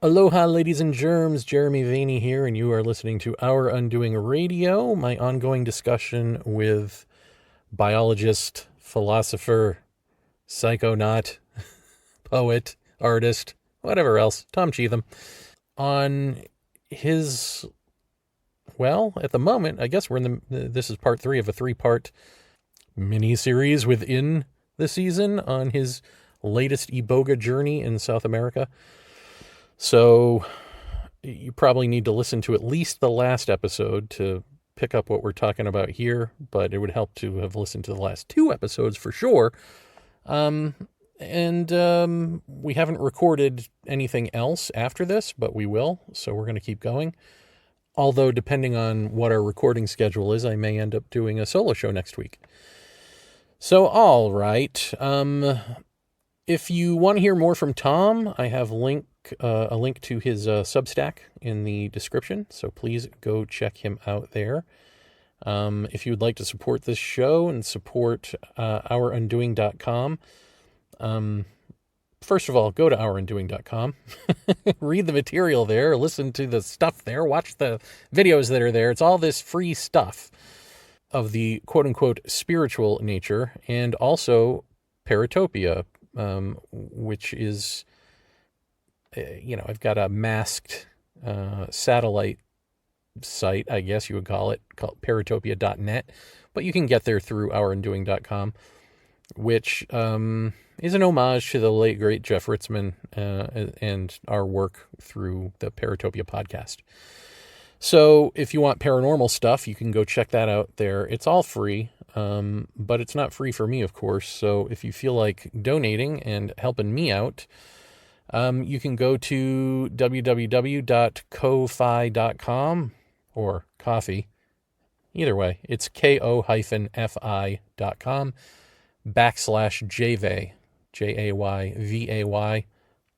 Aloha, ladies and germs. Jeremy Vaeni here, and you are listening to Our Undoing Radio, my ongoing discussion with biologist, philosopher, psychonaut, poet, artist, whatever else, Tom Cheetham, on his, well, at the moment, I guess this is part 3 of a 3-part mini-series within the season on his latest Iboga journey in South America. So you probably need to listen to at least the last episode to pick up what we're talking about here, but it would help to have listened to the last 2 episodes for sure. And we haven't recorded anything else after this, but we will, so we're going to keep going. Although, depending on what our recording schedule is, I may end up doing a solo show next week. So, all right. If you want to hear more from Tom, I have a link to his Substack in the description, so please go check him out there. If you would like to support this show and support OurUndoing.com, first of all, go to OurUndoing.com, read the material there, listen to the stuff there, watch the videos that are there. It's all this free stuff of the quote-unquote spiritual nature, and also Paratopia, which is... I've got a masked satellite site, I guess you would call it, called paratopia.net, but you can get there through OurUndoing.com, which is an homage to the late, great Jeff Ritzman and our work through the Paratopia podcast. So if you want paranormal stuff, you can go check that out there. It's all free, but it's not free for me, of course. So if you feel like donating and helping me out, you can go to www.ko-fi.com or coffee. Either way, it's ko-fi.com/JVAY, JAYVAY,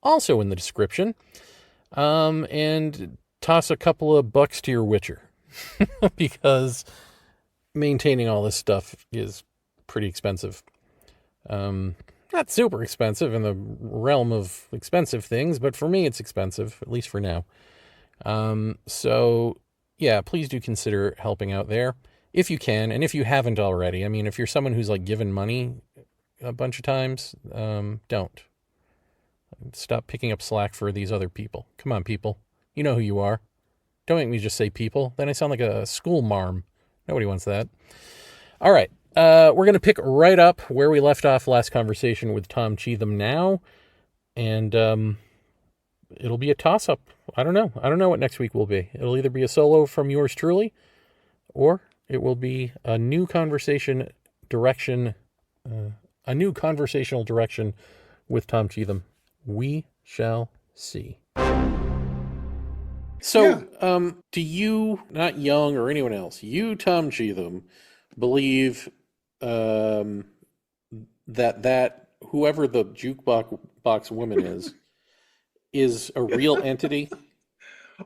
also in the description. And toss a couple of bucks to your Witcher, because maintaining all this stuff is pretty expensive. Not super expensive in the realm of expensive things, but for me it's expensive, at least for now. So yeah, please do consider helping out there if you can, and if you haven't already. I mean, if you're someone who's like given money a bunch of times, don't. Stop picking up slack for these other people. Come on, people. You know who you are. Don't make me just say people. Then I sound like a school marm. Nobody wants that. All right. We're going to pick right up where we left off last conversation with Tom Cheetham now. And it'll be a toss-up. I don't know. I don't know what next week will be. It'll either be a solo from yours truly, or it will be a new conversational direction with Tom Cheetham. We shall see. So, do you, not Young or anyone else, you, Tom Cheetham, believe that whoever the jukebox woman is a real entity?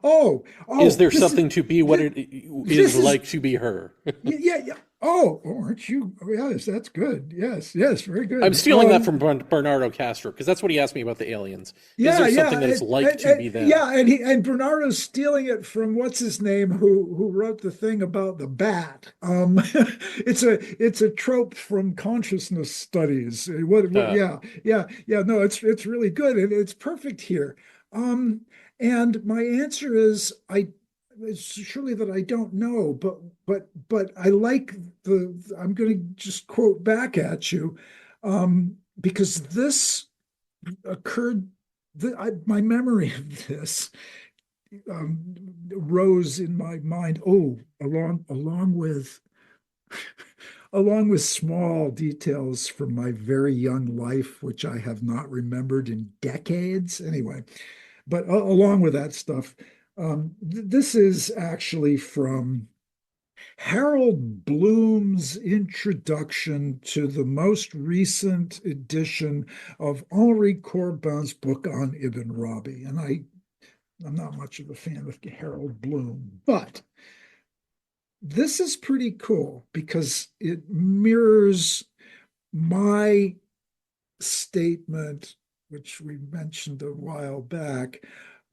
Oh, is there something to be what it is like to be her? yeah. Oh, aren't you? Yes, that's good. Yes, very good. I'm stealing that from Bernardo Castro, because that's what he asked me about the aliens. Is there something that it's like to be them? Yeah, and Bernardo's stealing it from what's his name, who wrote the thing about the bat. It's a trope from consciousness studies. Yeah. No, it's really good, and it's perfect here. And my answer is it's surely that I don't know, but I like I'm going to just quote back at you, because this occurred. My memory of this rose in my mind. Oh, along with small details from my very young life, which I have not remembered in decades. Anyway, but along with that stuff. This is actually from Harold Bloom's introduction to the most recent edition of Henri Corbin's book on Ibn Arabi. And I'm not much of a fan of Harold Bloom, but this is pretty cool because it mirrors my statement, which we mentioned a while back,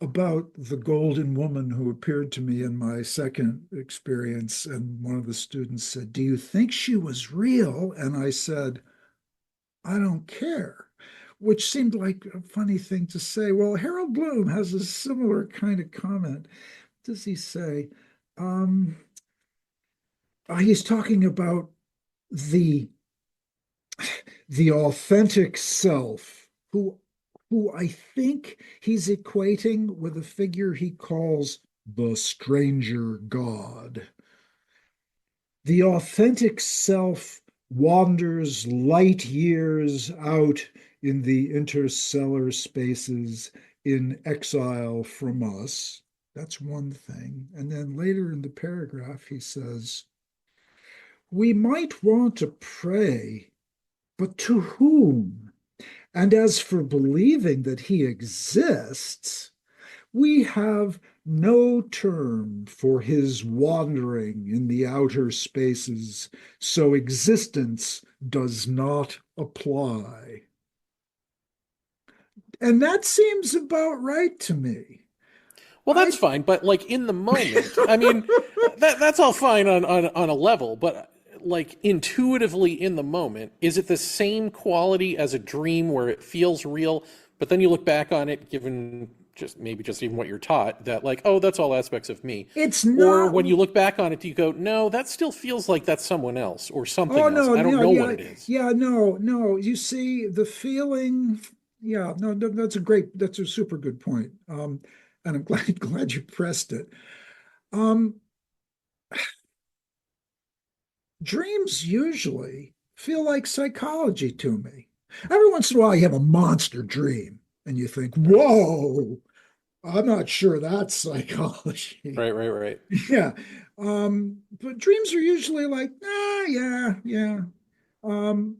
about the golden woman who appeared to me in my second experience. And one of the students said, "Do you think she was real?" And I said, "I don't care," which seemed like a funny thing to say. Well, Harold Bloom has a similar kind of comment. What does he say? Um, he's talking about the the authentic self, who I think he's equating with a figure he calls the stranger God. The authentic self wanders light years out in the interstellar spaces in exile from us. That's one thing. And then later in the paragraph, he says, "We might want to pray, but to whom? And as for believing that he exists, we have no term for his wandering in the outer spaces, so existence does not apply." And that seems about right to me. Well, I that's fine, but like in the moment, I mean, that's all fine on a level, but like intuitively in the moment, is it the same quality as a dream where it feels real, but then you look back on it, given just maybe just even what you're taught, that like, oh, that's all aspects of me. it's Or not. when you look back on it, do you go, no, that still feels like that's someone else or Oh something else? no, I don't no, know what yeah, it is. yeah, no. You see the feeling. Yeah, no, that's a super good point. And I'm glad you pressed it. Um, Dreams usually feel like psychology to me. Every once in a while, you have a monster dream, and you think, Right, "Whoa, I'm not sure that's psychology." right. Yeah. But dreams are usually like, yeah. Um,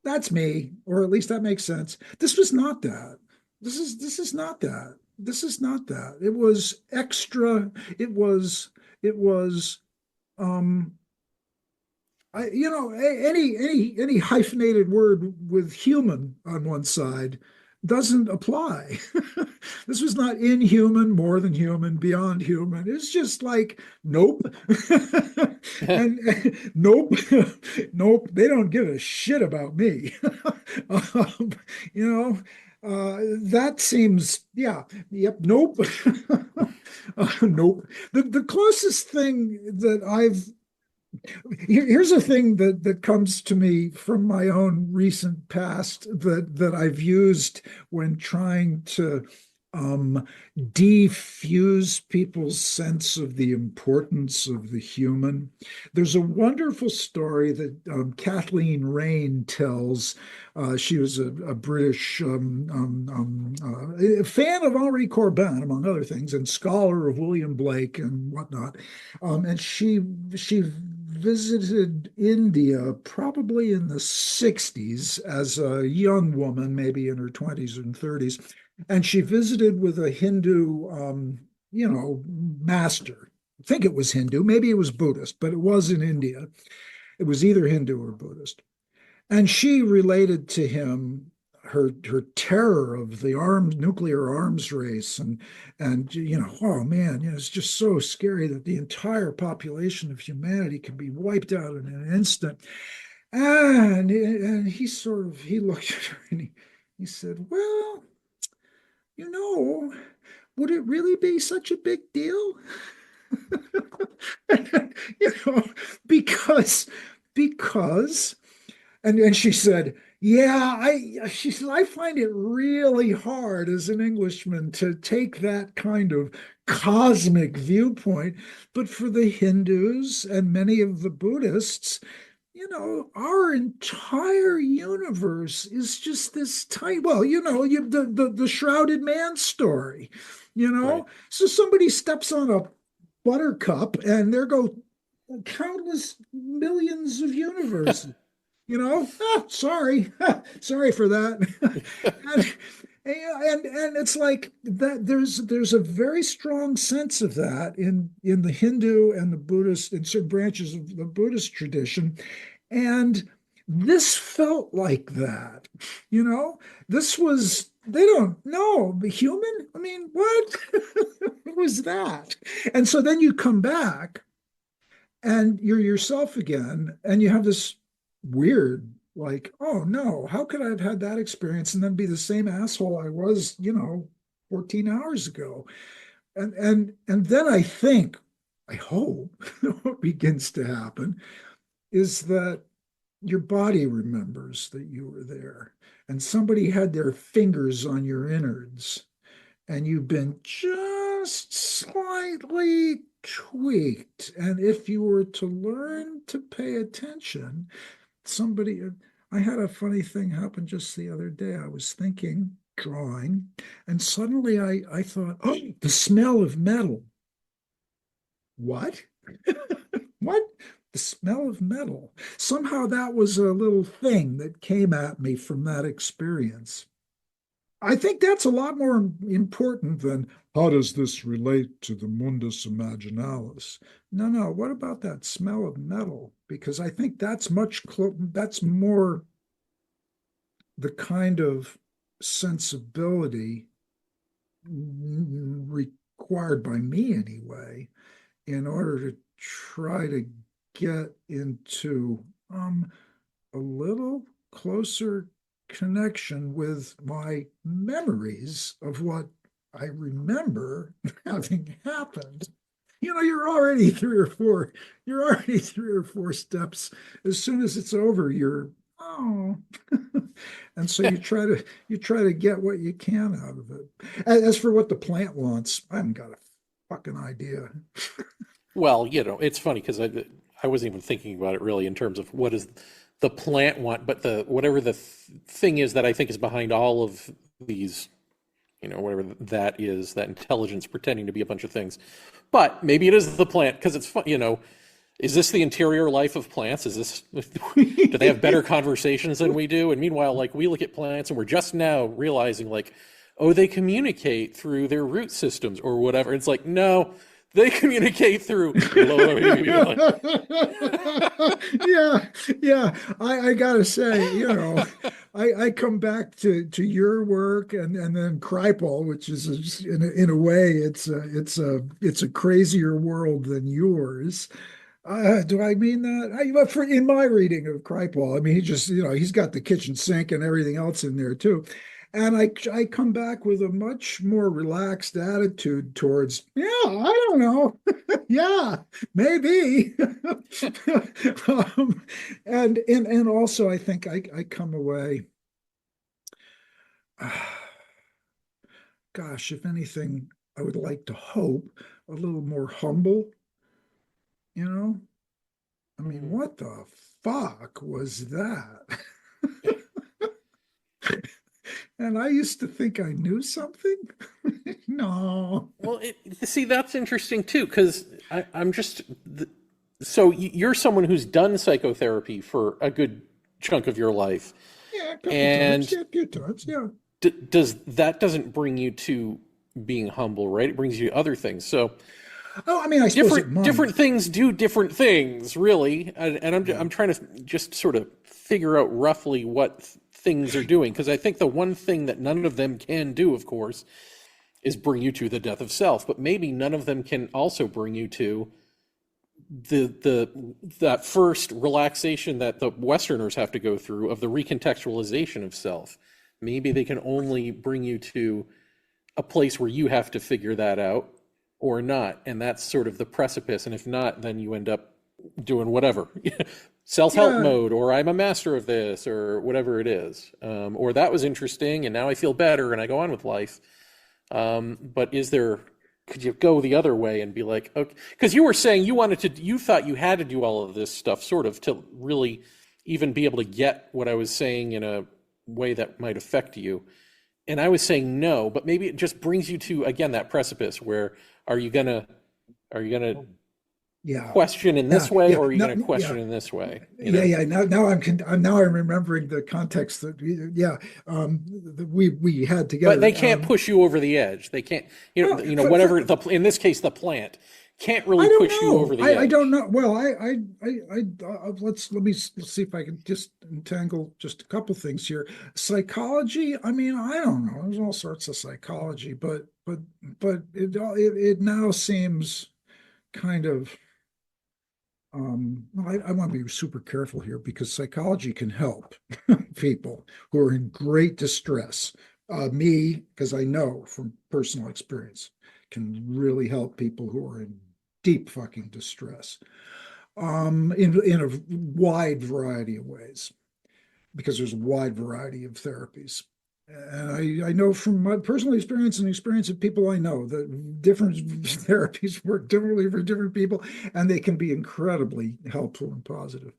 that's me, or at least that makes sense. This was not that. This is not that. This is not that. It was extra. It was um any hyphenated word with human on one side doesn't apply. This was not inhuman, more than human, beyond human. It's just like nope, and nope, nope. They don't give a shit about me. um, you know, that seems yep, nope, nope. The closest thing that I've here's a thing that comes to me from my own recent past that I've used when trying to um, defuse people's sense of the importance of the human. There's a wonderful story that Kathleen Raine tells. She was a British a fan of Henri Corbin, among other things, and scholar of William Blake and whatnot. And she visited India probably in the 60s as a young woman, maybe in her 20s and 30s. And she visited with a Hindu, master. I think it was Hindu, maybe it was Buddhist, but it was in India. It was either Hindu or Buddhist. And she related to him her terror of the nuclear arms race, and oh man, it's just so scary that the entire population of humanity can be wiped out in an instant. And he looked at her and he said, "Well, you know, would it really be such a big deal?" you know, because because and she said, "Yeah, she said, I find it really hard as an Englishman to take that kind of cosmic viewpoint. But for the Hindus and many of the Buddhists, our entire universe is just this tiny, well, the shrouded man story, Right. So somebody steps on a buttercup and there go countless millions of universes. Sorry, sorry for that. and, and it's like that. There's a very strong sense of that in the Hindu and the Buddhist, in certain branches of the Buddhist tradition, and This felt like that, you know? This was, they don't know, human? I mean, what? What was that? And so then you come back and you're yourself again, and you have this weird, like, oh no, how could I have had that experience and then be the same asshole I was, 14 hours ago? And then I think, I hope what begins to happen is that your body remembers that you were there and somebody had their fingers on your innards and you've been just slightly tweaked. And if you were to learn to pay attention, somebody, I had a funny thing happen just the other day. I was thinking, drawing, and suddenly I thought, oh, the smell of metal. What? What? The smell of metal. Somehow that was a little thing that came at me from that experience. I think that's a lot more important than how does this relate to the mundus imaginalis? No, no. What about that smell of metal? Because I think that's more the kind of sensibility required by me anyway, in order to try to get into a little closer connection with my memories of what I remember having happened. You're already 3 or 4 steps. As soon as it's over, you're, oh. And so you try to get what you can out of it. As for what the plant wants, I haven't got a fucking idea. Well, it's funny because I wasn't even thinking about it really in terms of what does the plant want, but the whatever the thing is that I think is behind all of these, whatever that is, that intelligence pretending to be a bunch of things. But maybe it is the plant because it's fun. Is this the interior life of plants? Is this do they have better conversations than we do? And meanwhile, like we look at plants and we're just now realizing like, oh, they communicate through their root systems or whatever. It's like, no, they communicate through. Yeah, yeah. I gotta say, I come back to your work and then Kripal, which is in a way it's a crazier world than yours. Do I mean that? In my reading of Kripal, I mean, he just, he's got the kitchen sink and everything else in there too. And I come back with a much more relaxed attitude towards, yeah, I don't know. Yeah, maybe. And also I think I come away, gosh, if anything, I would like to hope a little more humble, you know? I mean, Mhm. what the fuck was that? And I used to think I knew something. No. Well, see, that's interesting too, because I'm just so you're someone who's done psychotherapy for a good chunk of your life, Yeah, a couple times. and Yeah, a few times. Yeah. does that doesn't bring you to being humble, right? It brings you to other things. So Oh, I mean, I suppose it might. different things do different things, really, and Yeah. I'm trying to just sort of figure out roughly what things are doing, because I think the one thing that none of them can do, of course, is bring you to the death of self, but maybe none of them can also bring you to that first relaxation that the Westerners have to go through of the recontextualization of self. Maybe they can only bring you to a place where you have to figure that out or not, and that's sort of the precipice. And if not, then you end up doing whatever self-help Yeah. mode, or I'm a master of this, or whatever it is, or that was interesting and now I feel better and I go on with life. But could you go the other way and be like, okay, because you were saying you thought you had to do all of this stuff sort of to really even be able to get what I was saying in a way that might affect you. And I was saying no, but maybe it just brings you to, again, that precipice where are you gonna, are you gonna Yeah. question in Yeah. this way Yeah. or are you No, gonna question yeah. in this way, Yeah, yeah. Now I'm remembering the context that yeah, that we had But they together. can't push you over the edge. They can't, Well, whatever in this case, the plant can't I really don't push you over know. the I don't edge. know. Well, let's see if I can just entangle just a couple things here. Psychology. I mean, I don't know. There's all sorts of psychology, but it now seems kind of. I want to be super careful here because psychology can help people who are in great distress. Me, because I know from personal experience, can really help people who are in deep fucking distress in a wide variety of ways because there's a wide variety of therapies. And I know from my personal experience and experience of people I know that different therapies work differently for different people, and they can be incredibly helpful and positive.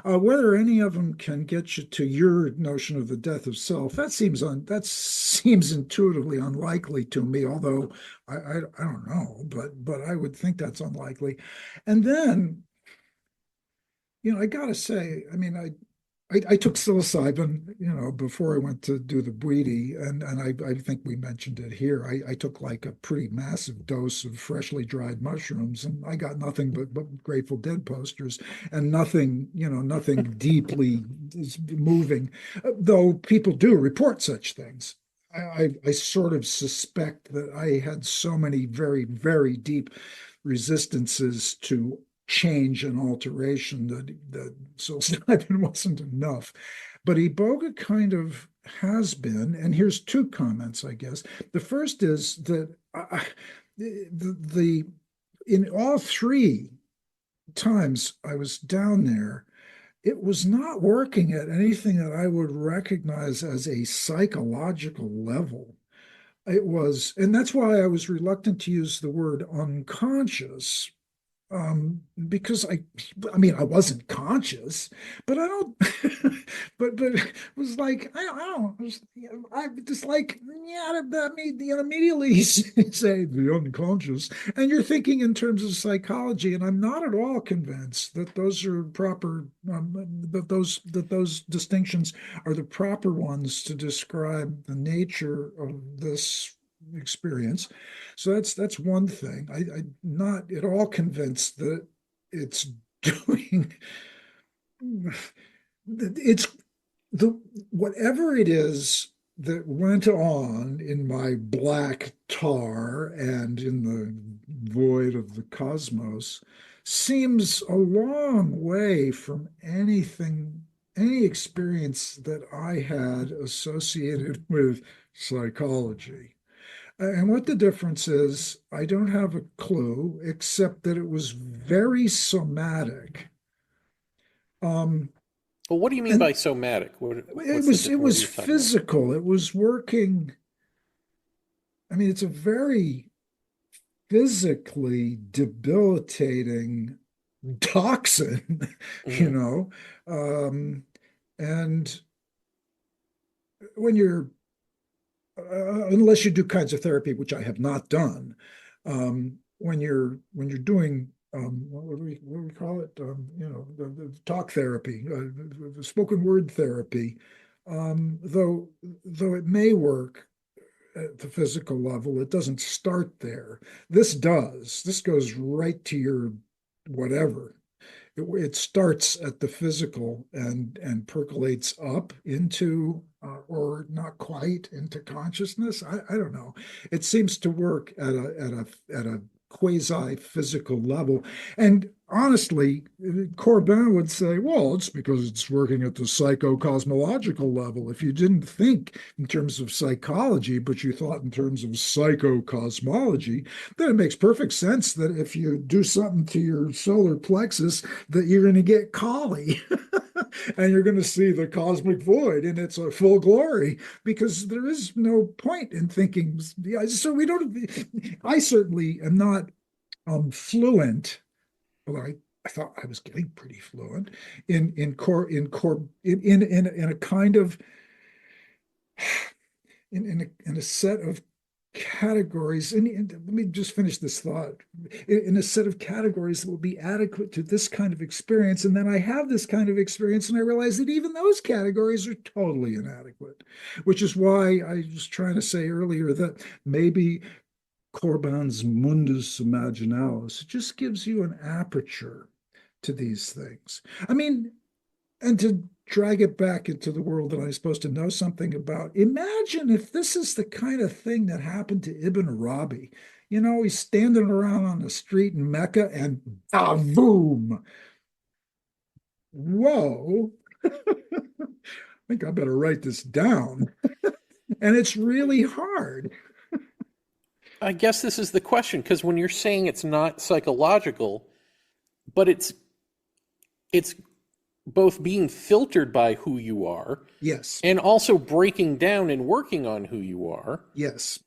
Whether any of them can get you to your notion of the death of self, that seems intuitively unlikely to me. Although I don't know, but I would think that's unlikely. And then I gotta say, I mean, I took psilocybin, before I went to do the Bwiti, and I think we mentioned it here. I took like a pretty massive dose of freshly dried mushrooms, and I got nothing but Grateful Dead posters and nothing deeply moving. Though people do report such things. I sort of suspect that I had so many very, very deep resistances to change and alteration that psilocybin wasn't enough. But Iboga kind of has been, and here's two comments, I guess. The first is that the in all three times I was down there, it was not working at anything that I would recognize as a psychological level. It was, and that's why I was reluctant to use the word unconscious, because I mean, I wasn't conscious, but I don't, but it was like, I don't, I just like, yeah, I mean, immediately you say the unconscious, and you're thinking in terms of psychology, and I'm not at all convinced that those are proper, that those distinctions are the proper ones to describe the nature of this experience. So that's one thing. I'm not at all convinced that it's doing it's the whatever it is that went on in my black tar and in the void of the cosmos seems a long way from any experience that I had associated with psychology. And what the difference is, I don't have a clue, except that it was very somatic. Um, Well, what do you mean by and somatic? it What's the was it difference? What are was you talking about? physical. It was working. I mean, it's a very physically debilitating toxin, you Hmm. know. Um, and when you're unless you do kinds of therapy, which I have not done, when you're doing what do we call it? The talk therapy, the spoken word therapy. Though it may work at the physical level, it doesn't start there. This does. This goes right to your whatever. It starts at the physical and percolates up into or not quite into consciousness. I don't know. It seems to work at a quasi physical level. And honestly, Corbin would say, well, it's because it's working at the psychocosmological level. If you didn't think in terms of psychology, but you thought in terms of psychocosmology, then it makes perfect sense that if you do something to your solar plexus, that you're going to get Kali and you're going to see the cosmic void in its full glory because there is no point in thinking. Yeah, so we don't, I certainly am not fluent, although I thought I was getting pretty fluent in a kind of in a set of categories, and let me just finish this thought, in a set of categories that will be adequate to this kind of experience. And then I have this kind of experience, and I realize that even those categories are totally inadequate, which is why I was trying to say earlier that maybe Corbin's Mundus Imaginalis. It just gives you an aperture to these things. I mean, and to drag it back into the world that I'm supposed to know something about, imagine if this is the kind of thing that happened to Ibn Arabi. You know, he's standing around on the street in Mecca and boom, whoa. I think I better write this down. And it's really hard. I guess this is the question, because when you're saying it's not psychological, but it's both being filtered by who you are Yes, and also breaking down and working on who you are. yes.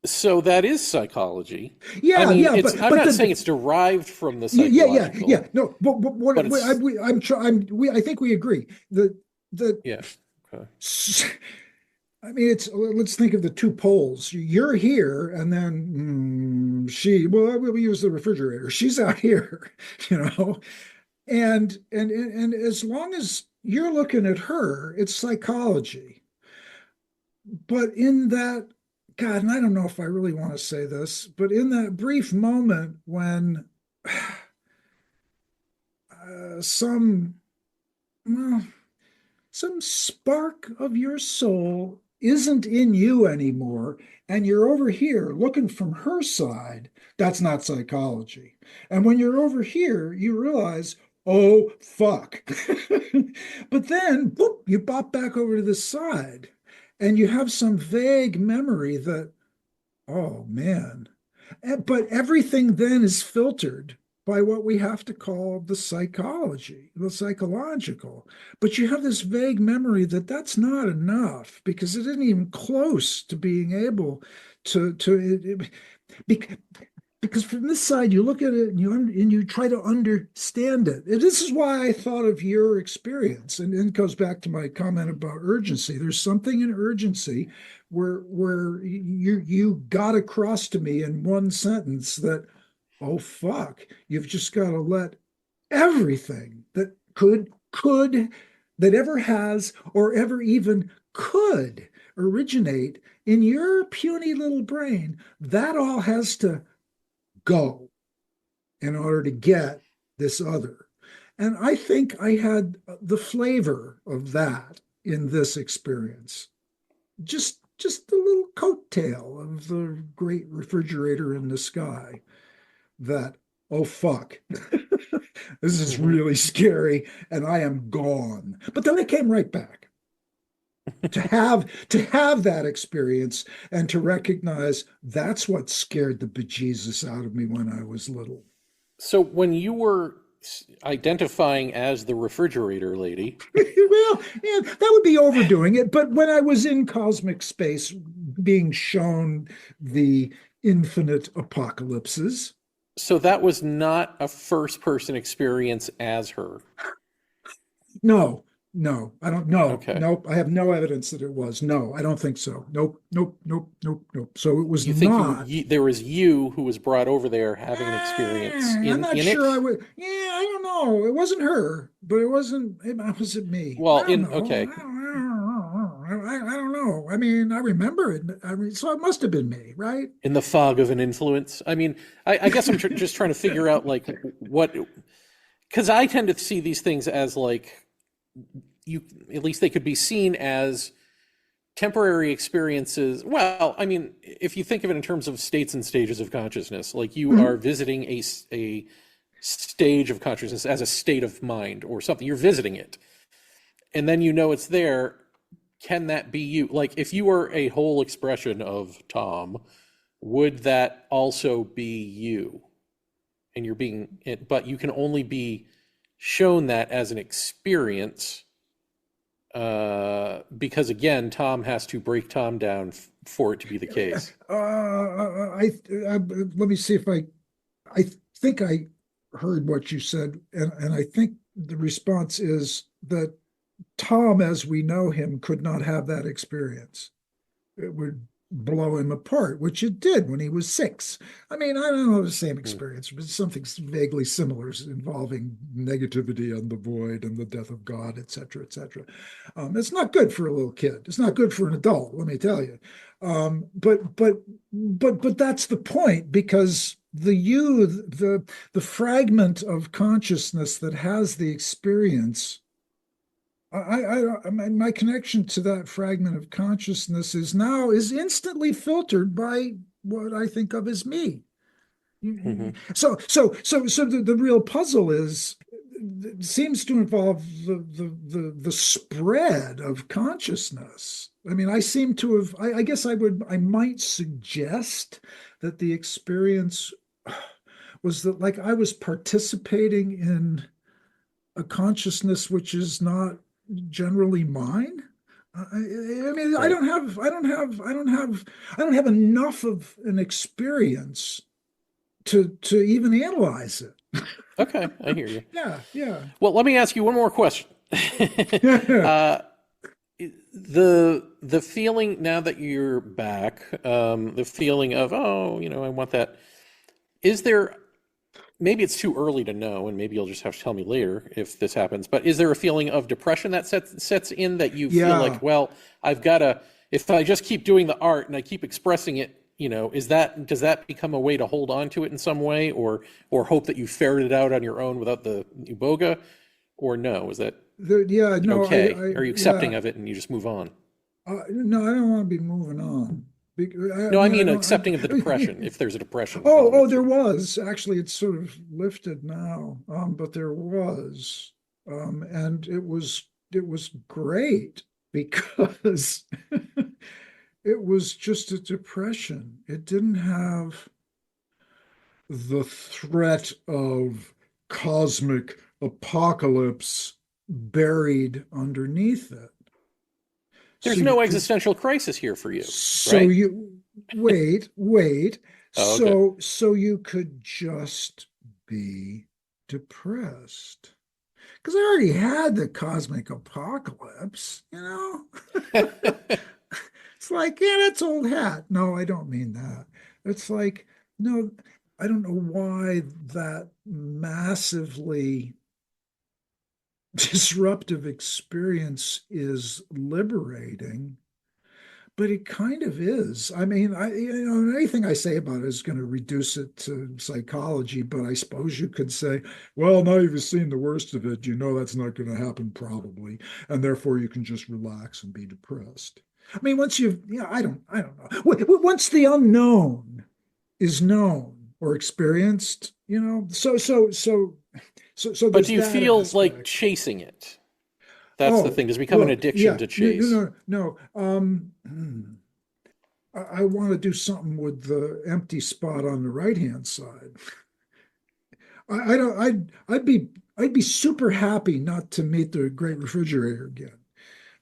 So that is psychology. I Yeah, mean, yeah, it's I'm but not the saying it's derived from the yeah, yeah, yeah. psychological, No, but but what it's I think we agree. The yeah. Okay. I mean, it's let's think of the two poles. You're here, and then well, we use the refrigerator. She's out here, you know, and as long as you're looking at her, it's psychology. But in that, God, and I don't know if I really want to say this, but in that brief moment when some, well, some spark of your soul isn't in you anymore, and you're over here looking from her side, that's not psychology. And when you're over here, you realize, oh, fuck. But then, boop, you pop back over to the side, and you have some vague memory that, oh, man. But everything then is filtered by what we have to call the psychology, the psychological. But you have this vague memory that that's not enough because it isn't even close to being able because from this side you look at it and you try to understand it. And this is why I thought of your experience, and it goes back to my comment about urgency. There's something in urgency where you got across to me in one sentence that, oh fuck, you've just got to let everything that could that ever has or ever even could originate in your puny little brain, that all has to go in order to get this other. And I think I had the flavor of that in this experience. Just a little coattail of the great refrigerator in the sky that, oh fuck, this is Hmm. really scary and I am gone. But then I came right back to have that experience and to recognize that's what scared the bejesus out of me when I was little. So when you were identifying as the refrigerator lady, Well, yeah, that would be overdoing it. But when I was in cosmic space being shown the infinite apocalypses, so that was not a first person experience as her. no, no, I don't know. Okay. Nope, I have no evidence that it was. No, I don't think so. Nope, nope, nope, nope, nope. So it was You think not. there was you who was brought over there having an experience I'm not in sure I it? would. Yeah, I don't know. It wasn't her, but it wasn't. It wasn't me. I Well, don't in know. okay. I don't know. I mean, I remember it. I mean, so it must have been me, right? In the fog of an influence. I mean, I guess I'm just trying to figure out like what, because I tend to see these things as like you, at least they could be seen as temporary experiences. Well, I mean, if you think of it in terms of states and stages of consciousness, like you Mhm. are visiting a stage of consciousness as a state of mind or something, you're visiting it, and then you know it's there. Can that be you? Like if you were a whole expression of Tom, would that also be you? And you're being, but you can only be shown that as an experience because again, Tom has to break Tom down for it to be the case. Let me see if I think I heard what you said, and I think the response is that Tom, as we know him, could not have that experience. It would blow him apart, which it did when he was 6. I mean, I don't know the same Mm. experience, but something vaguely similar involving negativity and the void and the death of God, et cetera, et cetera. It's not good for a little kid. It's not good for an adult, let me tell you. But that's the point, because the fragment of consciousness that has the experience, my connection to that fragment of consciousness is instantly filtered by what I think of as me. Hmm. So the real puzzle is seems to involve the spread of consciousness. I mean, I seem to have. I guess I might suggest that the experience was that, like, I was participating in a consciousness which is not generally mine. I mean, Right. I don't have enough of an experience to even analyze it. Okay, I hear you. Yeah, yeah. Well, let me ask you one more question. uh, the feeling now that you're back, the feeling of, oh, I want that. Is there, maybe it's too early to know, and maybe you'll just have to tell me later if this happens, but is there a feeling of depression that sets in, that you feel like, Yeah, well, I've got to, if I just keep doing the art and I keep expressing it, does that become a way to hold on to it in some way, or hope that you ferret it out on your own without the Iboga, or no? Is that yeah, no, okay? Are you yeah, accepting of it and you just move on? no, I don't want to be moving on. I No, I mean, mean accepting of the depression, if there's a depression oh, element there to it. was actually. It's sort of lifted now, but there was, and it was great because it was just a depression. It didn't have the threat of cosmic apocalypse buried underneath it. So There's you no could, existential crisis here for you, so right? you wait. Oh, okay. So you could just be depressed. Because I already had the cosmic apocalypse, you know? It's like, yeah, that's old hat. No, I don't mean that. It's like, no, I don't know why that massively disruptive experience is liberating, but it kind of is. I mean, anything I say about it is going to reduce it to psychology, but I suppose you could say, well, now you've seen the worst of it, you know that's not going to happen probably, and therefore you can just relax and be depressed. I mean, once you've, yeah, I don't know. Once the unknown is known or experienced, so But there's do you that feel like aspect. chasing it? That's the Oh, thing. Does it become an look, addiction yeah, to no, no, chase? no, no. I want to do something with the empty spot on the right hand side. I don't. I'd be super happy not to meet the great refrigerator again.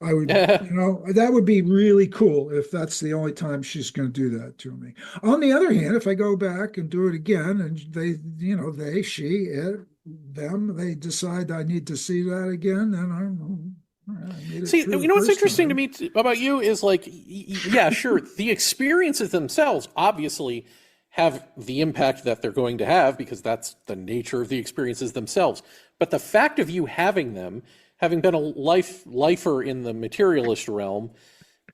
I would, that would be really cool if that's the only time she's going to do that to me. On the other hand, if I go back and do it again, and she, it, them, they decide I need to see that again, then I made it See, through the what's first interesting to time. me about you is like, yeah, sure, the experiences themselves obviously have the impact that they're going to have because that's the nature of the experiences themselves. But the fact of you having them, having been a lifer in the materialist realm,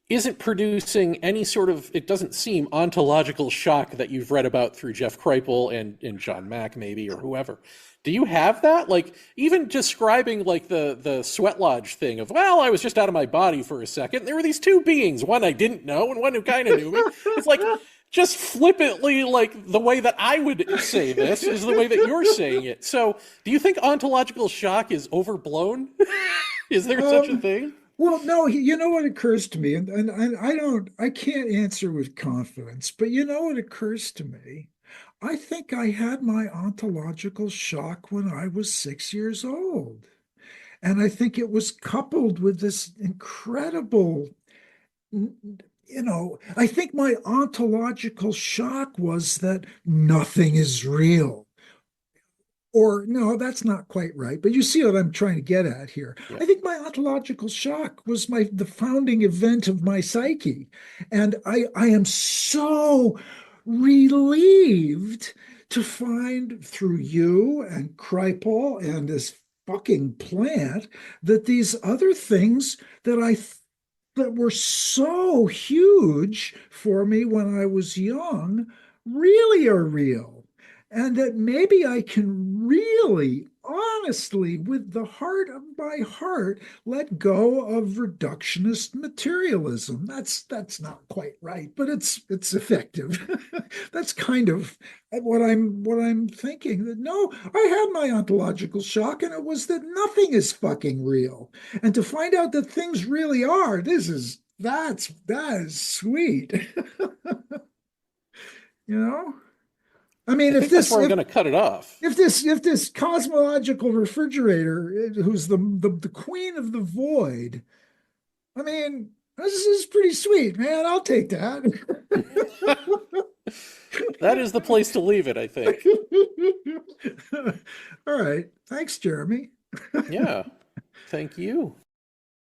isn't producing any sort of, it doesn't seem, ontological shock that you've read about through Jeff Kripal and John Mack maybe, or whoever. Do you have that? Like, even describing like the sweat lodge thing of, well, I was just out of my body for a second. There were these two beings, one I didn't know and one who kind of knew me. It's like, just flippantly, like the way that I would say this is the way that you're saying it. So do you think ontological shock is overblown? Is there such a Um, thing? well, no, you know what occurs to me, and I can't answer with confidence, but you know what occurs to me? I think I had my ontological shock when I was 6 years old. And I think it was coupled with this incredible, I think my ontological shock was that nothing is real. Or no, that's not quite right. But you see what I'm trying to get at here. Yeah. I think my ontological shock was the founding event of my psyche. And I am so relieved to find through you and Kripal and this fucking plant that these other things that that were so huge for me when I was young really are real. And that maybe I can really, honestly, with the heart of my heart, let go of reductionist materialism. That's not quite right, but it's effective. That's kind of what I'm thinking. That no, I had my ontological shock, and it was that nothing is fucking real. And to find out that things really are, that is sweet. You know? I I mean, think that's where I'm going to cut it off. if this cosmological refrigerator, who's the queen of the void, I mean, this is pretty sweet, man. I'll take that. That is the place to leave it, I think. All right. Thanks, Jeremy. Yeah. Thank you.